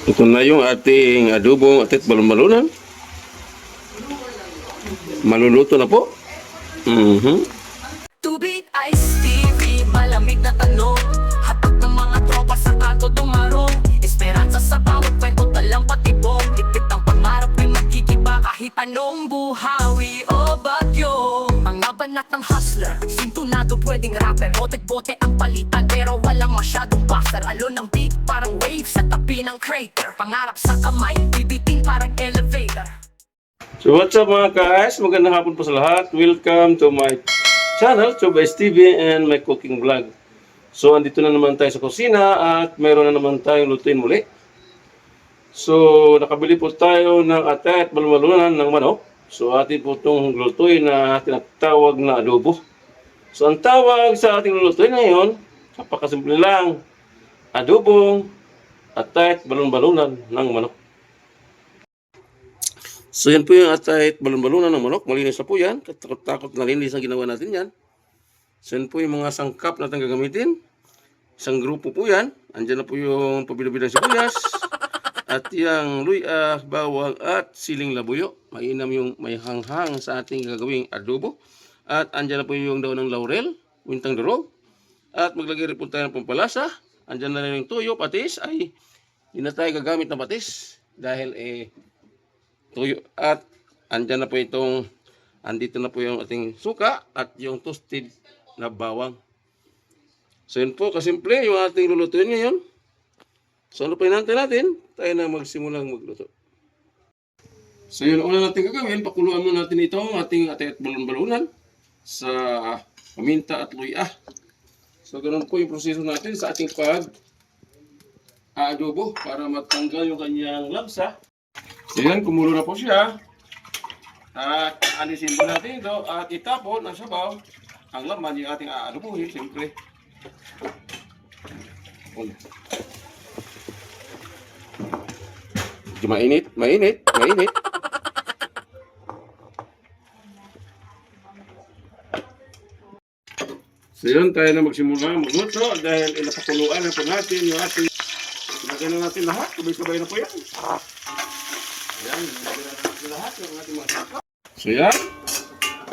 Ito na yung ating adobong atit balon-balunan. Maluluto na po. Tubig, ice, TV, malamig na tanong. Hatak ng mga tropa sa kanto dumarong. Esperanza sa bawat kwento, talang patibong. Dikit ang pangarap ay magkikiba kahit anong buhawi o bagyo. Mga banat ng hustler, sintunado pwedeng rapper. Bote-bote ang palitan pero walang masyadong buffer. Alon ng beat parang wave sa tabi ng crater. Pangarap sa kamay, bibitin parang elevator. So what's up mga guys? Magandang hapon po sa lahat. Welcome to my channel, Chobes TV and my cooking vlog. So andito na naman tayo sa kusina at mayroon na naman tayong lutuin muli. So nakabili po tayo ng atay at balon-balunan ng manok. So atin po itong lutuin na tinatawag na adobo. So ang tawag sa ating lulutuin ngayon, napakasimple lang. Adobong atay at balon-balunan ng manok. So yan po yung atay at balon-balunan ng manok. Malinis na po yan. Katakot-takot na linis ang ginawa natin yan. So yan po yung mga sangkap natin gagamitin. Isang grupo po yan. Andyan na po yung pabilog-bilog sibuyas. At yung luya, bawang at siling labuyo. Mainam yung may hanghang sa ating gagawing adobo. At andyan na po yung daon ng laurel, wintang durog. At maglagay rin po tayo ng pampalasa. Andyan na rin yung tuyo, patis. Ay, hindi na tayo gagamit ng patis. Dahil tuyo. At andyan na po andito na po yung ating suka at yung toasted na bawang. So yun po, kasimple yung ating lulutuin ngayon. So ano pa hinantay natin? Tayo na magsimulang magluto. So yun, una natin gagawin, pakuluan muna natin itong ating atay at balon-balunan sa paminta at luya. So ganun po yung proseso natin sa ating pag-adobo para matanggal yung kanyang lamsa. So yan, kumulo na po siya. At alisin po natin ito at itapon ang sabaw. Ang laman yung ating aadobuhin, siyempre. Mainit, mainit, mainit. So yun, tayo na magsimula magluto dahil inapakuluan na po natin yung ating lagyan na natin lahat, sabay-sabay na po yan. Ayan, lagyan na natin lahat yung ating mga sangkap. So yan,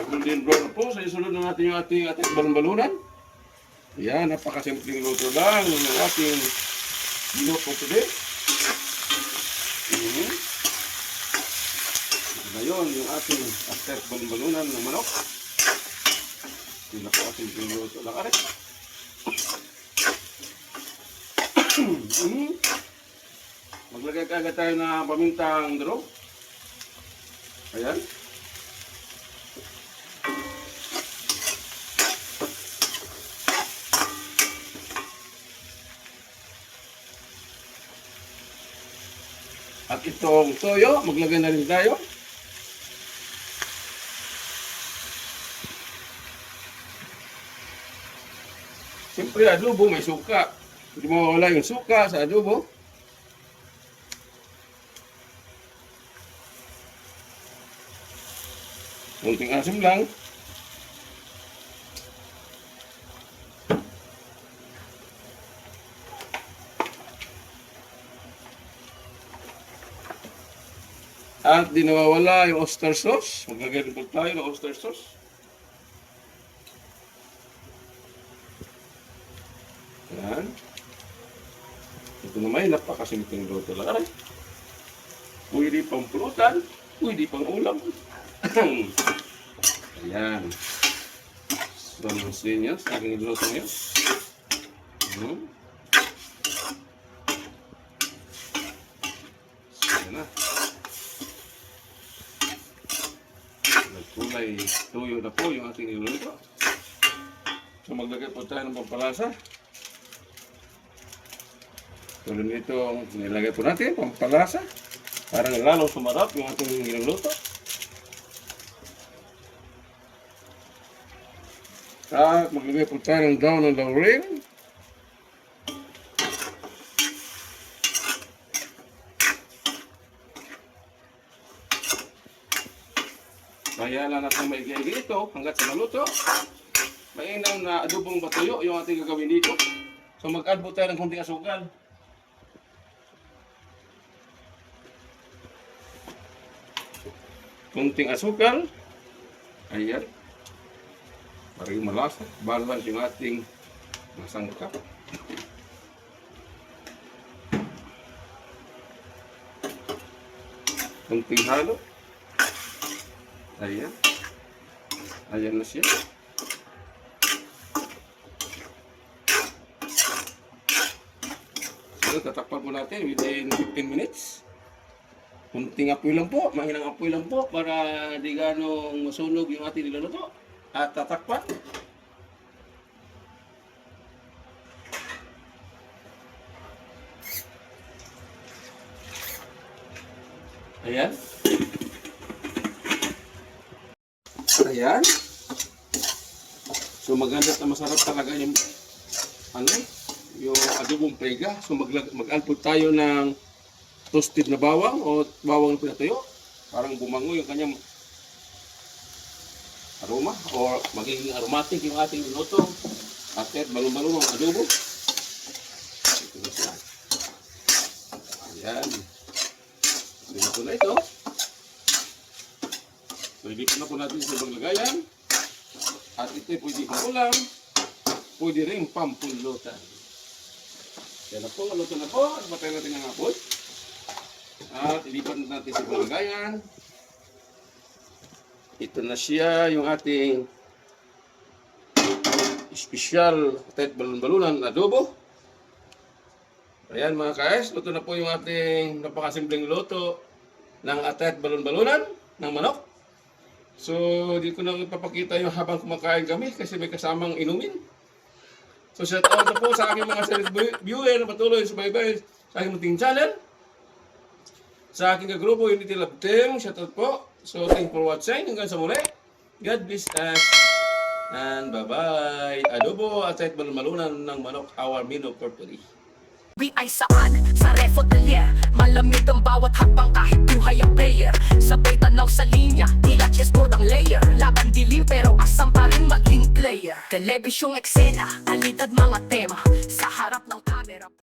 golden brown na po. So isunod na natin yung ating balon-balunan. Ayan, napakasimpleng luto lang yung ating dinok for today. Ngayon, yung ating atay at balon-balunan ng manok. Hindi na po ating pinuto lang arit. Maglagay agad tayo na pamintang durog. Ayan. At itong toyo, maglagay na rin tayo. Siyempre, adobo may suka. Hindi mawawala yung suka sa adobo. Kunting asim lang. At di nawawala yung oyster sauce. Maglagay rin po tayo ng oyster sauce. Yan. Ito naman, napakasimpleng luto lang. Aray. Pwede pang pulutan, pwede pang ulam. Ayan. So, namusin nyo sa aking luto nyo. So, yan na. Nagkulay tuyo na po yung ating niluto. So, maglagay po tayo ng pampalasa. Tulad nito, nilagay po natin pampalasa. Parang lalong sumarap yung ating niluluto. At maglagay po tayo ng daon ng laurel. Kaya lang natin maigay ito hanggat sa maluto. Mainam na adobong batuyo yung ating gagawin dito. So mag-add po tayo ng konting asukal. Kunting asukal. Ayan. Para yung malasa. Balance yung ating masangkap. Kunting halo. Ayan. Ayan na siya. So, tatakpan po natin within 15 minutes. Kunting apoy lang po, mahinang apoy lang po para di ganong masunog yung ating niluluto. At tatakpan. Ayan. Ayan. So maganda at masarap talaga yung yung adobong prega. So mag-alpot tayo ng toasted na bawang o bawang na pinatuyo. Parang bumango yung kanyang aroma o magiging aromatic yung ating luto. At balong-balong ang adobo. Ito na siya. Ayan. Ito na ito. So, ilipin na po natin sa ibang lagayan. At ito pwede pang ulam. Pwede rin pampulutan. Yan na po, luto na po. At batay natin ang hapon. At ilipat natin sa ibang lagayan. Ito na siya yung ating special tet balon-balunan adobo. Ayan mga guys, luto na po yung ating napakasimpleng luto ng atet balon-balunan ng manok. So, di ko na ipapakita yung habang kumakain kami kasi may kasamang inumin. So, shout out na po sa aking mga series viewer na patuloy sa subaybay sa aking munting channel. Sa aking kagrupo, Unity Love Team, shout out po. So, thank you for watching. Hanggang sa muli. God bless us. And bye-bye. Adobo atet balon-balunan ng manok, our menu purpley. Ay saan? Sa refotelier Malamig ang bawat hakbang kahit buhay ang player Sabay tanaw sa linya, tila chessboard ang layer Laban dilim pero asam pa rin maging player Telebisyong eksena, alitad mga tema Sa harap ng camera